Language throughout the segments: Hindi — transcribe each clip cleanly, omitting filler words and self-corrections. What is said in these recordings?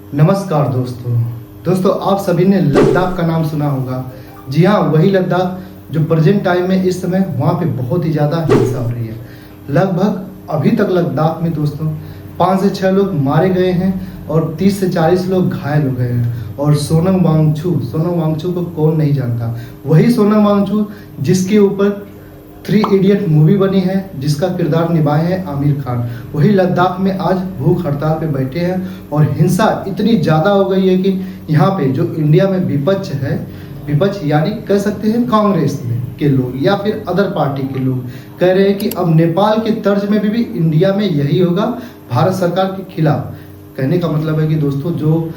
नमस्कार दोस्तों आप सभी ने लद्दाख का नाम सुना होगा। जी हाँ, वही लद्दाख जो प्रेजेंट टाइम में इस समय वहाँ पे बहुत ही ज़्यादा हिंसा हो रही है। लगभग अभी तक लद्दाख में दोस्तों 5 से 6 लोग मारे गए हैं और 30 से 40 लोग घायल हो गए हैं। और सोनम वांगचुक को कौन नहीं जानता, वही सोनम वांगचुक जिसके ऊपर 3 इडियट मूवी बनी है, जिसका किरदार निभाए हैं आमिर खान। वही लद्दाख में आज भूख हड़ताल पे बैठे हैं और हिंसा इतनी ज़्यादा हो गई है कि यहाँ पे जो इंडिया में विपक्ष यानी कह सकते हैं कांग्रेस के लोग या फिर अदर पार्टी के लोग कह रहे हैं कि अब नेपाल के तर्ज में भी इंडिया में यही होगा, भारत सरकार के खिलाफ। कहने का मतलब है कि दोस्तों जो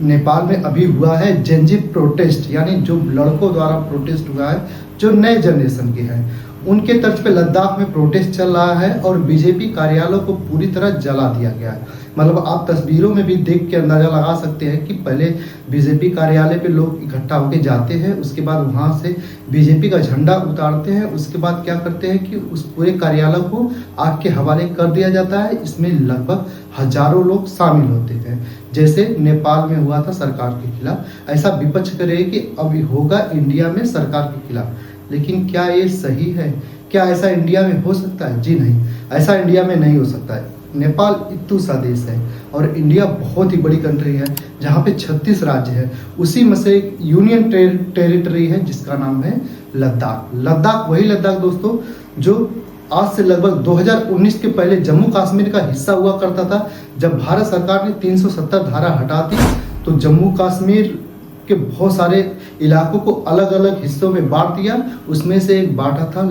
नेपाल में अभी हुआ है जेनजी प्रोटेस्ट, यानी जो लड़कों द्वारा प्रोटेस्ट हुआ है, जो नए जनरेशन के हैं, उनके तर्ज पे लद्दाख में प्रोटेस्ट चल रहा है और बीजेपी कार्यालयों को पूरी तरह जला दिया गया है। मतलब आप तस्वीरों में भी देख के अंदाजा लगा सकते हैं कि पहले बीजेपी कार्यालय पे लोग इकट्ठा होकर जाते हैं, उसके बाद वहाँ से बीजेपी का झंडा उतारते हैं, उसके बाद क्या करते हैं कि उस पूरे कार्यालय को आग के हवाले कर दिया जाता है। इसमें लगभग हजारों लोग शामिल होते हैं, जैसे नेपाल में हुआ था सरकार के खिलाफ। ऐसा विपक्ष करे कि अभी होगा इंडिया में सरकार के खिलाफ, लेकिन क्या ये सही है? क्या ऐसा इंडिया में हो सकता है? जी नहीं, ऐसा इंडिया में नहीं हो सकता है। नेपाल इतना सा देश है और इंडिया बहुत ही बड़ी कंट्री है जहाँ पे 36 राज्य है, उसी में से एक यूनियन टेरिटरी है जिसका नाम है लद्दाख। लद्दाख वही लद्दाख दोस्तों जो आज से लगभग 2019 के पहले जम्मू कश्मीर का हिस्सा हुआ करता था। जब भारत सरकार ने 370 धारा हटा दी तो जम्मू कश्मीर के बहुत सारे इलाकों को अलग अलग हिस्सों में बांट दिया। उसमें से एक बांटा था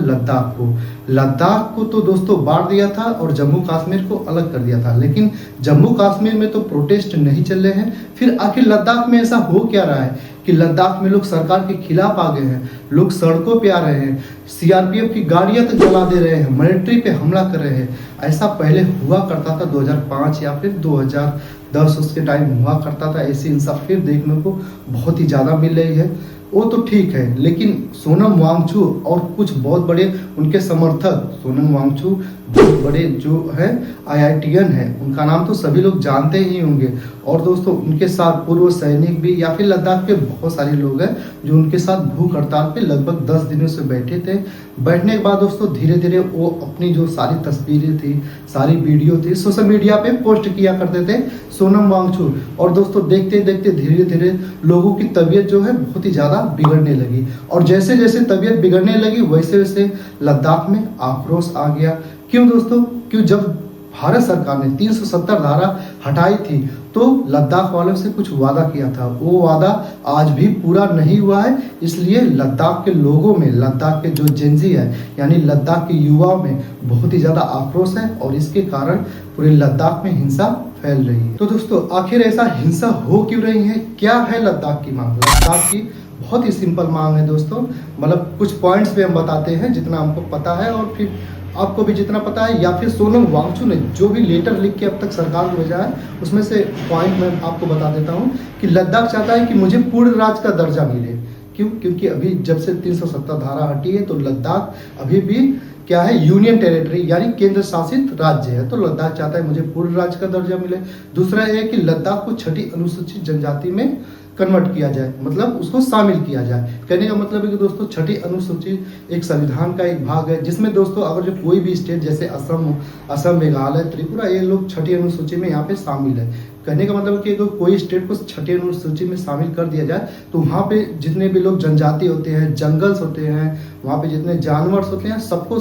लद्दाख को तो दोस्तों बांट दिया था और जम्मू कश्मीर को अलग कर दिया था। लेकिन जम्मू कश्मीर में तो प्रोटेस्ट नहीं चल रहे हैं, फिर आखिर लद्दाख में ऐसा हो क्या रहा है कि लद्दाख में लोग सरकार के खिलाफ आ गए हैं, लोग सड़कों पे आ रहे हैं, सीआरपीएफ की गाड़ियां तक जला दे रहे हैं, मिलिट्री पे हमला कर रहे हैं। ऐसा पहले हुआ करता था 2005 या फिर 2010 उसके टाइम हुआ करता था। ऐसी हिंसा फिर देखने को बहुत ही ज़्यादा मिल रही है। वो तो ठीक है, लेकिन सोनम वांगचुक और कुछ बहुत बड़े उनके समर्थक, सोनम वांगचुक बहुत बड़े जो है IITian है, उनका नाम तो सभी लोग जानते ही होंगे। और दोस्तों उनके साथ पूर्व सैनिक भी या फिर लद्दाख के बहुत सारे लोग हैं जो उनके साथ भूख हड़ताल पे लगभग 10 दिनों से बैठे थे। बैठने के बाद दोस्तों धीरे धीरे वो अपनी जो सारी तस्वीरें थी, सारी वीडियो थी, सोशल मीडिया पे पोस्ट किया करते थे सोनम वांगचुक। और दोस्तों देखते देखते धीरे धीरे लोगों की तबीयत जो है बहुत ही ज़्यादा बिगड़ने लगी। और जैसे जैसे तबीयत बिगड़ने लगी वैसे वैसे लद्दाख में आक्रोश आ गया। क्यों दोस्तों? क्यों? जब भारत सरकार ने 370 धारा हटाई थी तो लद्दाख वालों से कुछ वादा किया था, वो वादा आज भी पूरा नहीं हुआ है। इसलिए लद्दाख के लोगों में, लद्दाख के जो जेनजी है यानी लद्दाख के युवाओं में बहुत ही ज़्यादा आक्रोश है और इसके कारण पूरे लद्दाख में हिंसा फैल रही है। तो दोस्तों आखिर ऐसा हिंसा हो क्यों रही है? क्या है लद्दाख की मांग? लद्दाख की बहुत ही सिंपल मांग है दोस्तों। मतलब कुछ पॉइंट्स पे हम बताते हैं जितना हमको पता है और फिर आपको भी जितना पता है, या फिर सोनम वांगचुक ने जो भी लेटर लिख के अब तक सरकार को भेजा है उसमें से पॉइंट मैं आपको बता देता हूँ कि लद्दाख चाहता है कि मुझे पूर्ण राज्य का दर्जा मिले। क्यों? क्योंकि अभी जब से 370 धारा हटी है तो लद्दाख अभी भी क्या है, यूनियन टेरिटरी यानी केंद्र शासित राज्य है। तो लद्दाख चाहता है मुझे पूर्ण राज्य का दर्जा मिले। दूसरा है कि लद्दाख को 6ठी अनुसूचित जनजाति में कन्वर्ट किया जाए, मतलब उसको शामिल किया जाए। कहने का मतलब है कि दोस्तों 6ठी अनुसूची एक संविधान का एक भाग है जिसमें दोस्तों अगर जो कोई भी स्टेट जैसे असम, मेघालय, त्रिपुरा, ये लोग 6ठी अनुसूची में यहाँ पे शामिल है। कहने का मतलब कि अगर कोई स्टेट को 6ठी अनुसूची में शामिल कर दिया जाए तो वहाँ पे जितने भी लोग जनजाति होते हैं, जंगल्स होते हैं, वहाँ पे जितने जानवर होते हैं, सबको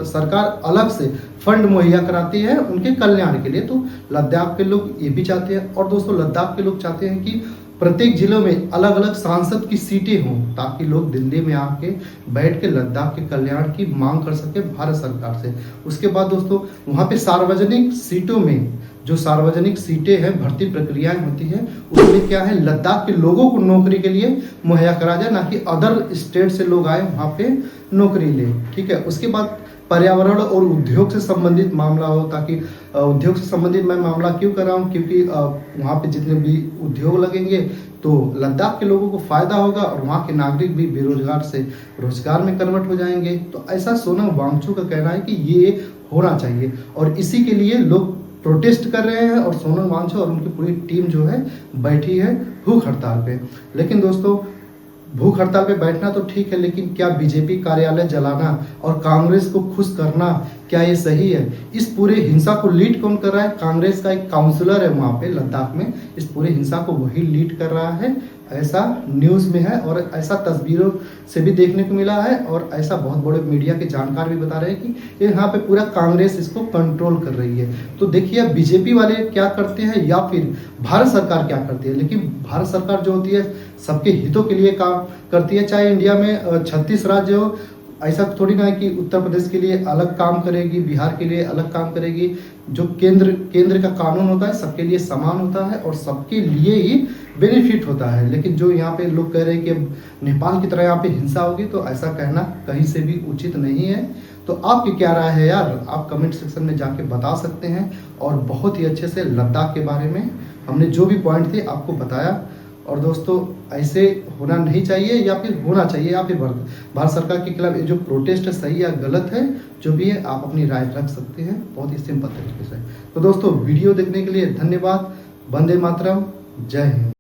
सरकार अलग से फंड मुहैया कराती है उनके कल्याण के लिए। तो लद्दाख के लोग ये भी चाहते हैं। और दोस्तों लद्दाख के लोग चाहते हैं कि प्रत्येक जिलों में अलग अलग सांसद की सीटें हों ताकि लोग दिल्ली में आके बैठ के लद्दाख के कल्याण की मांग कर सके भारत सरकार से। उसके बाद दोस्तों वहाँ पे सार्वजनिक सीटों में जो सार्वजनिक सीटें हैं, भर्ती प्रक्रियाएं होती है, उसमें क्या है, लद्दाख के लोगों को नौकरी के लिए मुहैया करा जाए, ना कि अदर स्टेट से लोग आए वहाँ पे नौकरी ले। ठीक है। उसके बाद पर्यावरण और उद्योग से संबंधित मामला हो, ताकि उद्योग से संबंधित मैं मामला क्यों कर रहा हूँ, क्योंकि वहाँ पे जितने भी उद्योग लगेंगे तो लद्दाख के लोगों को फायदा होगा और वहाँ के नागरिक भी बेरोजगार से रोजगार में कन्वर्ट हो जाएंगे। तो ऐसा सोनम वांगचुक का कहना है कि ये होना चाहिए और इसी के लिए लोग प्रोटेस्ट कर रहे हैं और सोनम वांगचुक और उनकी पूरी टीम जो है बैठी है भूख हड़ताल पे। लेकिन दोस्तों, भूख हड़ताल पे बैठना तो ठीक है, लेकिन क्या बीजेपी कार्यालय जलाना और कांग्रेस को खुश करना, क्या ये सही है? इस पूरे हिंसा को लीड कौन कर रहा है? कांग्रेस का एक काउंसलर है वहाँ पे लद्दाख में, इस पूरे हिंसा को वही लीड कर रहा है, ऐसा न्यूज़ में है और ऐसा तस्वीरों से भी देखने को मिला है और ऐसा बहुत बड़े मीडिया के जानकार भी बता रहे हैं कि यहाँ पे पूरा कांग्रेस इसको कंट्रोल कर रही है। तो देखिए बीजेपी वाले क्या करते हैं या फिर भारत सरकार क्या करती है। लेकिन भारत सरकार जो होती है सबके हितों के लिए काम करती है, चाहे इंडिया में 36 राज्य हो, ऐसा थोड़ी ना है कि उत्तर प्रदेश के लिए अलग काम करेगी, बिहार के लिए अलग काम करेगी। जो केंद्र का कानून होता है सबके लिए समान होता है और सबके लिए ही बेनिफिट होता है। लेकिन जो यहाँ पे लोग कह रहे हैं कि नेपाल की तरह यहाँ पे हिंसा होगी, तो ऐसा कहना कहीं से भी उचित नहीं है। तो आपकी क्या राय है यार, आप कमेंट सेक्शन में जाके बता सकते हैं। और बहुत ही अच्छे से लद्दाख के बारे में हमने जो भी पॉइंट थे आपको बताया। और दोस्तों, ऐसे होना नहीं चाहिए या फिर होना चाहिए, या फिर भारत सरकार के खिलाफ ये जो प्रोटेस्ट है सही या गलत है, जो भी है आप अपनी राय रख सकते हैं बहुत ही सिंपल तरीके से। तो दोस्तों, वीडियो देखने के लिए धन्यवाद। वंदे मातरम, जय हिंद।